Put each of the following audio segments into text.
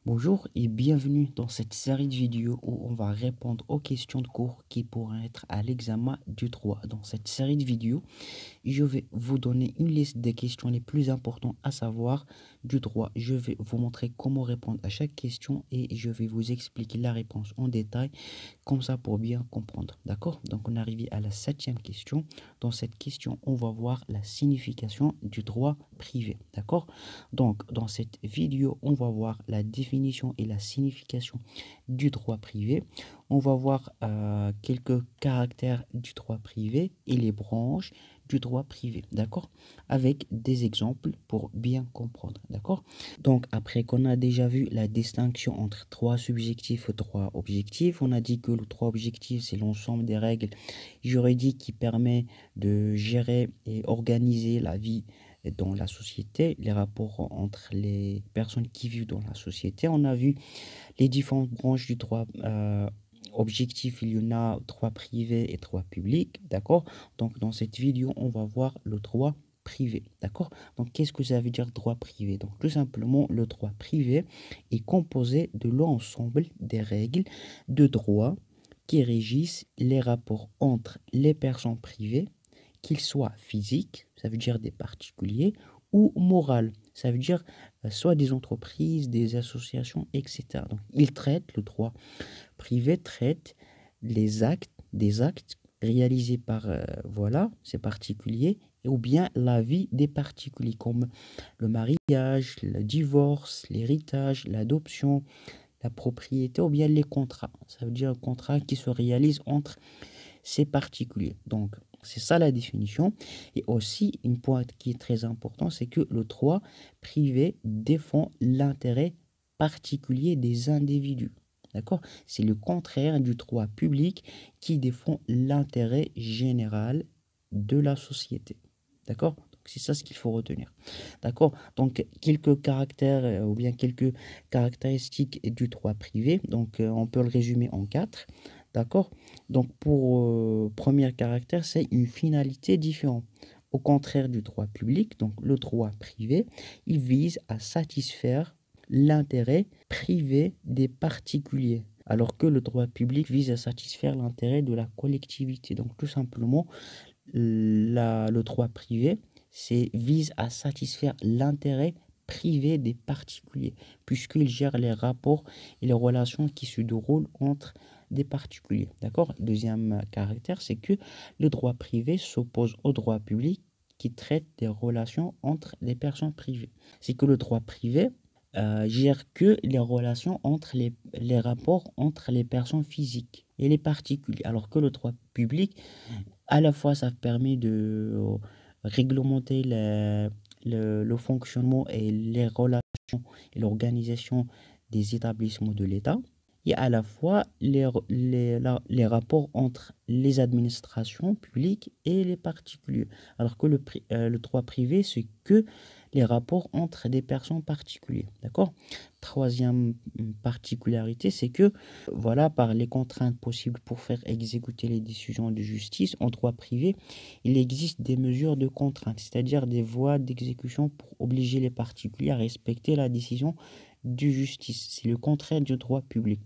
Bonjour et bienvenue dans cette série de vidéos où on va répondre aux questions de cours qui pourraient être à l'examen du droit. Dans cette série de vidéos, je vais vous donner une liste des questions les plus importantes à savoir du droit. Je vais vous montrer comment répondre à chaque question et je vais vous expliquer la réponse en détail, comme ça pour bien comprendre. D'accord? Donc on est arrivé à la 7e question. Dans cette question, on va voir la signification du droit privé. D'accord? Donc dans cette vidéo, on va voir la définition et la signification du droit privé. On va voir quelques caractères du droit privé et les branches du droit privé, d'accord? Avec des exemples pour bien comprendre, d'accord? Donc, après qu'on a déjà vu la distinction entre droit subjectif et droit objectif, on a dit que le droit objectif, c'est l'ensemble des règles juridiques qui permet de gérer et organiser la vie dans la société, les rapports entre les personnes qui vivent dans la société. On a vu les différentes branches du droit objectif, il y en a droit privé et droit public, d'accord? Donc, dans cette vidéo, on va voir le droit privé, d'accord? Donc, qu'est-ce que ça veut dire droit privé? Donc, tout simplement, le droit privé est composé de l'ensemble des règles de droit qui régissent les rapports entre les personnes privées, qu'ils soient physiques, ça veut dire des particuliers, ou morales, ça veut dire soit des entreprises, des associations, etc. Donc, le droit privé traite des actes réalisés par, ces particuliers, ou bien la vie des particuliers, comme le mariage, le divorce, l'héritage, l'adoption, la propriété, ou bien les contrats. Ça veut dire un contrat qui se réalise entre ces particuliers. Donc, c'est ça la définition. Et aussi, une pointe qui est très importante, c'est que le droit privé défend l'intérêt particulier des individus. D'accord? C'est le contraire du droit public qui défend l'intérêt général de la société. D'accord? Donc, c'est ça ce qu'il faut retenir. D'accord? Donc, quelques caractères ou bien quelques caractéristiques du droit privé. Donc, on peut le résumer en 4. D'accord? Donc, pour premier caractère, c'est une finalité différente. Au contraire du droit public, donc le droit privé, il vise à satisfaire l'intérêt privé des particuliers, alors que le droit public vise à satisfaire l'intérêt de la collectivité. Donc, tout simplement, le droit privé vise à satisfaire l'intérêt privé des particuliers, puisqu'il gère les rapports et les relations qui se déroulent entre des particuliers. D'accord? Deuxième caractère, c'est que le droit privé s'oppose au droit public qui traite des relations entre les personnes privées. C'est que le droit privé gère que les relations entre les rapports entre les personnes physiques et les particuliers, alors que le droit public, à la fois, ça permet de réglementer le fonctionnement et les relations et l'organisation des établissements de l'État, et à la fois les rapports entre les administrations publiques et les particuliers. Alors que le droit privé, c'est que les rapports entre des personnes particulières. D'accord? Troisième particularité, c'est que, voilà, par les contraintes possibles pour faire exécuter les décisions de justice en droit privé, il existe des mesures de contrainte, c'est-à-dire des voies d'exécution pour obliger les particuliers à respecter la décision de justice. C'est le contraire du droit public.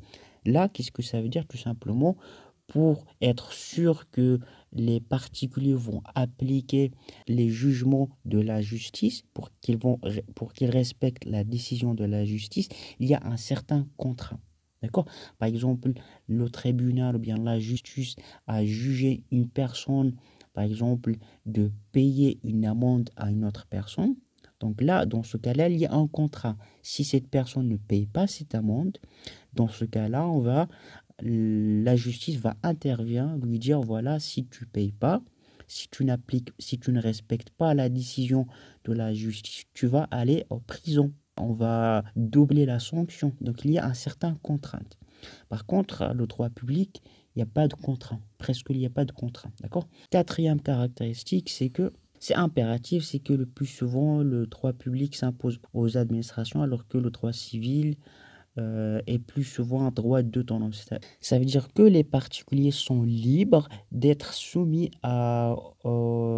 Là, qu'est-ce que ça veut dire? Tout simplement, pour être sûr que les particuliers vont appliquer les jugements de la justice, pour qu'ils respectent la décision de la justice, il y a un certain contraint. D'accord? Par exemple, le tribunal ou bien la justice a jugé une personne, par exemple, de payer une amende à une autre personne. Donc là, dans ce cas-là, il y a un contrat. Si cette personne ne paye pas cette amende, dans ce cas-là, la justice va intervenir, lui dire, voilà, si tu payes pas, si tu ne respectes pas la décision de la justice, tu vas aller en prison. On va doubler la sanction. Donc, il y a un certain contrainte. Par contre, le droit public, il n'y a pas de contrainte. Presque, il n'y a pas de contrainte. D'accord? Quatrième caractéristique, c'est impératif, c'est que le plus souvent, le droit public s'impose aux administrations, alors que le droit civil est plus souvent un droit d'autonomie. Ça veut dire que les particuliers sont libres d'être soumis aux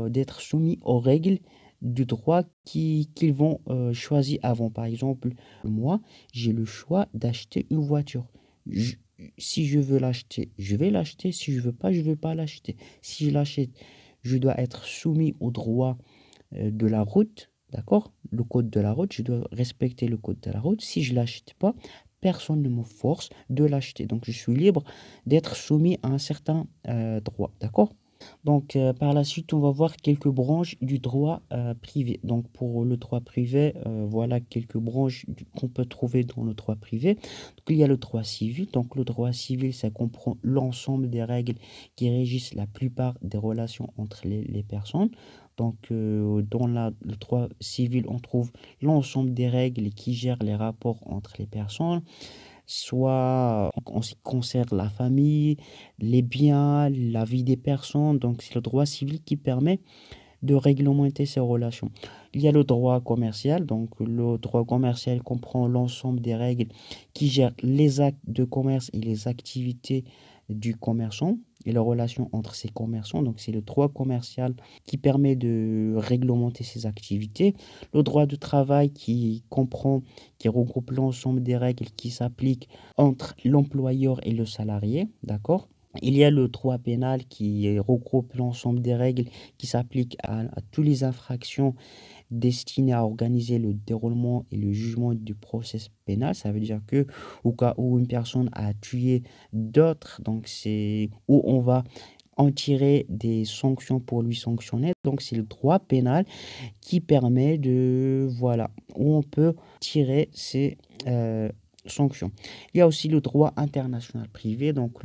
règles du droit qu'ils vont choisir avant. Par exemple, moi, j'ai le choix d'acheter une voiture. Je- Si je veux l'acheter, je vais l'acheter. Si je veux pas, je vais pas l'acheter. Si je l'achète, je dois être soumis au droit de la route, d'accord? Le code de la route, je dois respecter le code de la route. Si je l'achète pas, personne ne me force de l'acheter. Donc, je suis libre d'être soumis à un certain droit, d'accord? Donc, par la suite, on va voir quelques branches du droit privé. Donc, pour le droit privé, voilà quelques branches qu'on peut trouver dans le droit privé. Donc, il y a le droit civil. Donc, le droit civil, ça comprend l'ensemble des règles qui régissent la plupart des relations entre les personnes. Donc, dans le droit civil, on trouve l'ensemble des règles qui gèrent les rapports entre les personnes, soit en ce qui concerne la famille, les biens, la vie des personnes. Donc, c'est le droit civil qui permet de réglementer ces relations. Il y a le droit commercial. Donc, le droit commercial comprend l'ensemble des règles qui gèrent les actes de commerce et les activités du commerçant et les relations entre ces commerçants. Donc, c'est le droit commercial qui permet de réglementer ces activités. Le droit du travail qui regroupe l'ensemble des règles qui s'appliquent entre l'employeur et le salarié, d'accord? Il y a le droit pénal qui regroupe l'ensemble des règles qui s'appliquent à toutes les infractions destinées à organiser le déroulement et le jugement du procès pénal. Ça veut dire que au cas où une personne a tué d'autres, donc c'est où on va en tirer des sanctions pour lui sanctionner. Donc c'est le droit pénal qui permet de, voilà, où on peut tirer ces sanctions. Il y a aussi le droit international privé. Donc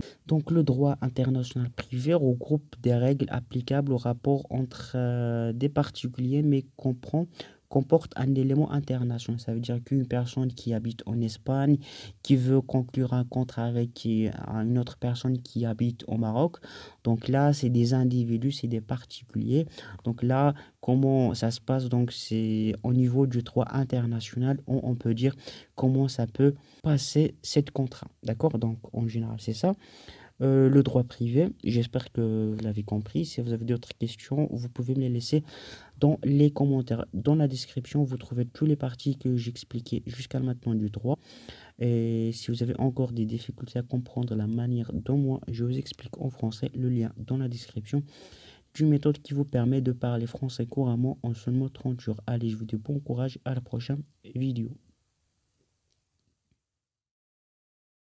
le droit international privé regroupe des règles applicables au rapport entre des particuliers, mais comporte un élément international. Ça veut dire qu'une personne qui habite en Espagne, qui veut conclure un contrat avec une autre personne qui habite au Maroc, donc là, c'est des individus, c'est des particuliers. Donc là, comment ça se passe? Donc c'est au niveau du droit international, on peut dire comment ça peut passer cette contrat. D'accord? Donc en général, c'est ça. Le droit privé, j'espère que vous l'avez compris. Si vous avez d'autres questions, vous pouvez me les laisser dans les commentaires. Dans la description, vous trouvez tous les parties que j'expliquais jusqu'à maintenant du droit. Et si vous avez encore des difficultés à comprendre la manière dont moi je vous explique en français, le lien dans la description d'une méthode qui vous permet de parler français couramment en seulement 30 jours. Allez, je vous dis bon courage, à la prochaine vidéo.